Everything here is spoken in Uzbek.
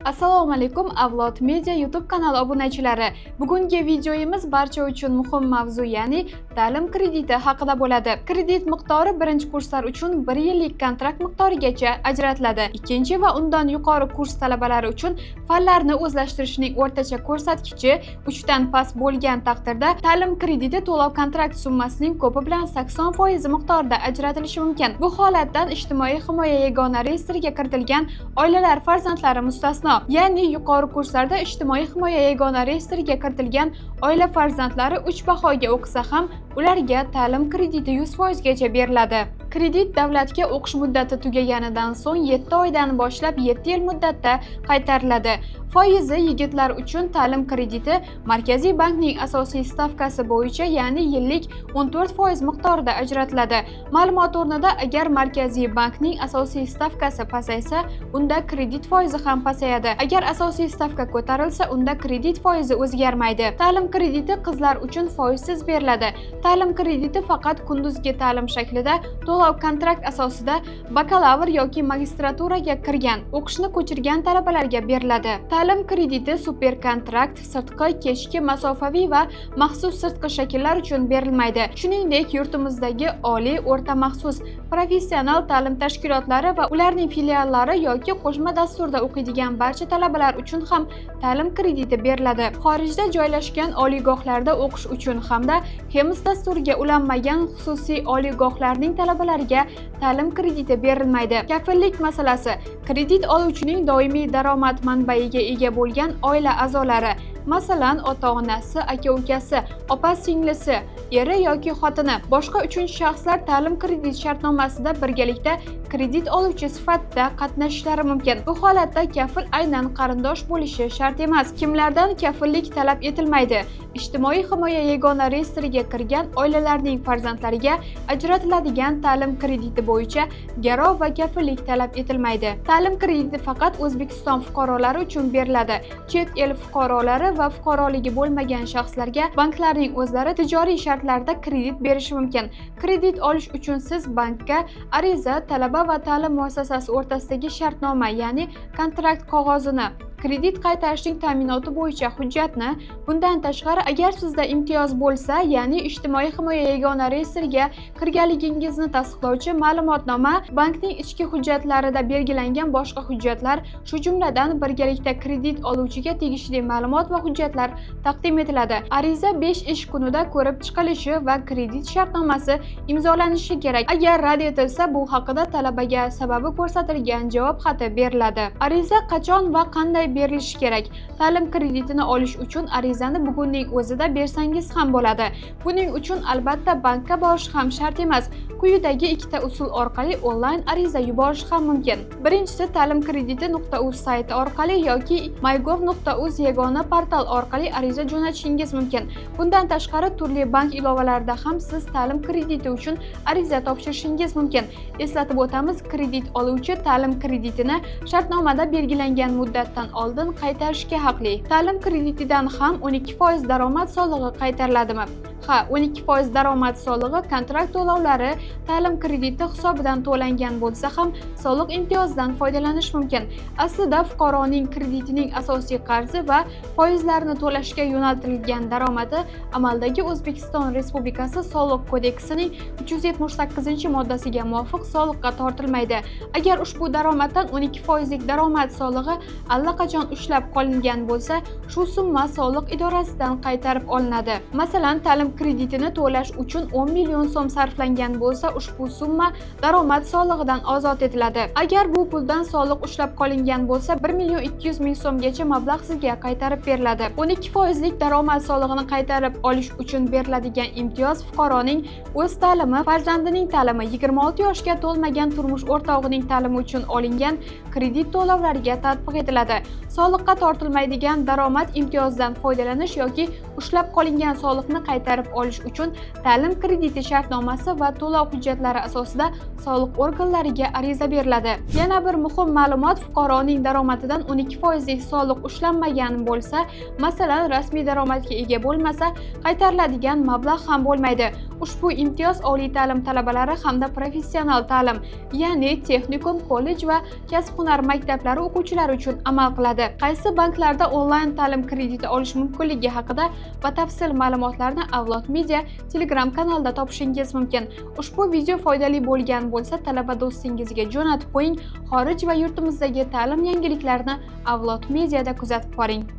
Assalomu alaykum Avlod Media YouTube kanali obunachilari. Bugungi videomiz barcha uchun muhim mavzu, ya'ni ta'lim krediti haqida bo'ladi. Kredit miqdori birinchi kurslar uchun 1 yillik kontrakt miqdorigacha ajratiladi. Ikkinchi va undan yuqori kurs talabalari uchun fanlarni o'zlashtirishning o'rtacha ko'rsatkichi 3 dan past bo'lgan taqdirda ta'lim krediti to'lov kontrakt summasining ko'pi bilan 80% miqdorida ajratilishi mumkin. Bu holatdan ijtimoiy himoya yagona reyestriga kiritilgan oilalar farzandlari mustasno. Ya'ni yuqori kurslarda ijtimoiy himoya yagona reyestriga kiritilgan oila farzandlari 3 bahoga o'qisa ham ularga ta'lim krediti 100% gacha beriladi. Kredit davlatga o'qish muddati tugaganidan so'ng 7 oydan boshlab 7 yil muddatda qaytariladi. Foizi yigitlar uchun ta'lim krediti Markaziy bankning asosiy stavkasi bo'yicha, ya'ni yillik 14% miqdorida ajratiladi. Ma'lumot o'rnida, agar Markaziy bankning asosiy stavkasi pasaysa, unda kredit foizi ham pasayadi. Agar asosiy stavka ko'tarilsa, unda kredit foizi o'zgarmaydi. Ta'lim krediti qizlar uchun foizsiz beriladi. Ta'lim krediti faqat kunduzgi ta'lim shaklida to'lov kontrakt asosida bakalavr yoki magistraturaga kirgan, o'qishni ko'chirgan talabalarga beriladi. Ta'lim krediti super kontrakt, sirtqi, kechki, masofaviy va maxsus sirtqi shakllar uchun berilmaydi. Shuningdek, yurtimizdagi oliy, o'rta maxsus, professional ta'lim tashkilotlari va ularning filiallari yoki qo'shma dasturda o'qiydigan barcha talabalar uchun ham ta'lim krediti beriladi. Xorijda joylashgan oliygohlarda o'qish uchun hamda Xemis dasturiga ulanmagan xususiy oliygohlarning talabalariga ta'lim krediti berilmaydi. Kafillik masalasi. Kredit oluvchining doimiy daromad manbaiga ega bo'lgan oila a'zolari, masalan, ota-onasi, aka-ukasi, opa-singlisi, eri yoki xotini, boshqa uchinchi shaxslar ta'lim kredit shartnomasida birgalikda kredit oluvchi sifatida qatnashishlari mumkin. Bu holatda kafil aynan qarindosh bo'lishi shart emas. Kimlardan kafillik talab etilmaydi? Ijtimoiy himoya yagona reyestriga kirgan oilalarning farzandlariga ajratiladigan ta'lim krediti bo'yicha garov va kafillik talab etilmaydi. Ta'lim krediti faqat O'zbekiston fuqarolari uchun beriladi. Chet el fuqarolari va fuqaroligi bo'lmagan shaxslarga banklarning o'zlari tijoriy shartlarda kredit berishi mumkin. Kredit olish uchun siz bankka ariza, talaba va ta'lim muassasasi o'rtasidagi shartnoma, ya'ni kontrakt qog'ozini, kredit qaytarishning ta'minoti bo'yicha hujjatni, bundan tashqari agar sizda imtiyoz bo'lsa, ya'ni ijtimoiy himoya yagona reyestriga kirganligingizni tasdiqlovchi ma'lumotnoma, bankning ichki hujjatlarida belgilangan boshqa hujjatlar, shu jumladan birgalikda kredit oluvchiga tegishli ma'lumot va hujjatlar taqdim etiladi. Ariza 5 ish kunida ko'rib chiqilishi va kredit shartnomasi imzolanishi kerak. Agar rad etilsa, bu haqida talabaga sababi ko'rsatilgan javob xati beriladi. Ariza qachon va qanday berilishi kerak? Ta'lim kreditini olish uchun arizani bugunning o'zida bersangiz ham bo'ladi. Buning uchun albatta bankka borish ham shart emas. Quyidagi ikkita usul orqali onlayn ariza yuborish ham mumkin. Birinchisi, ta'lim krediti.uz sayti orqali yoki mygov.uz yagona portal orqali ariza jo'natishingiz mumkin. Bundan tashqari turli bank ilovalarida ham siz ta'lim krediti uchun ariza topshirishingiz mumkin. Eslatib o'tamiz, kredit oluvchi ta'lim kreditini shartnomada belgilangan muddatdan oldin qaytarishga haqli. Ta'lim kreditidan ham 12% daromad solig'i qaytariladimi? Ha, 12% daromad solig'i kontrakt to'lovlari ta'lim krediti hisobidan to'langan bo'lsa ham soliq imtiyozidan foydalanish mumkin. Aslida fuqaroning kreditining asosiy qarzi va foizlarini to'lashga yo'naltirilgan daromadi amaldagi O'zbekiston Respublikasi Soliq kodeksining 378-moddasiga muvofiq soliqqa tortilmaydi. Agar ushbu daromaddan 12% lik daromad solig'i allaqachon ushlab qolingan bo'lsa, shu summa soliq idorasidan qaytarib olinadi. Masalan, ta'lim kreditini to'lash uchun 10 million so'm sarflangan bo'lsa, ushbu summa daromad solig'idan ozod etiladi. Agar bu puldan soliq ushlab qolingan bo'lsa, 1 million 200 ming so'mgacha mablag' sizga qaytarib beriladi. 12% lik daromad solig'ini qaytarib olish uchun beriladigan imtiyoz fuqaroning o'z ta'limi, farzandining ta'limi, 26 yoshga to'lmagan turmush o'rtog'ining ta'limi uchun olingan kredit to'lovlariga tatbiq etiladi. Soliqqa tortilmaydigan daromad imtiyozidan foydalanish yoki ushlab qolingan soliqni qaytarib olish uchun ta'lim krediti shartnomasi va to'lov hujjatlari asosida soliq organlariga ariza beriladi. Yana bir muhim ma'lumot, fuqaroning daromadidan 12% lik soliq ushlanmagan bo'lsa, masalan, rasmiy daromadga ega bo'lmasa, qaytariladigan mablag' ham bo'lmaydi. Ushbu imtiyoz oliy ta'lim talabalari hamda professional ta'lim, ya'ni texnikum, kollej va kasb-hunar maktablari o'quvchilari uchun amal qiladi. Qaysi banklarda onlayn ta'lim krediti olish mumkinligi haqida batafsil ma'lumotlarni Avlod Media Telegram kanalida topishingiz mumkin. Ushbu video foydali bo'lgan bo'lsa, talaba do'stingizga jo'natib qo'ying. Xorij va yurtimizdagi ta'lim yangiliklarini Avlod Mediada kuzatib boring.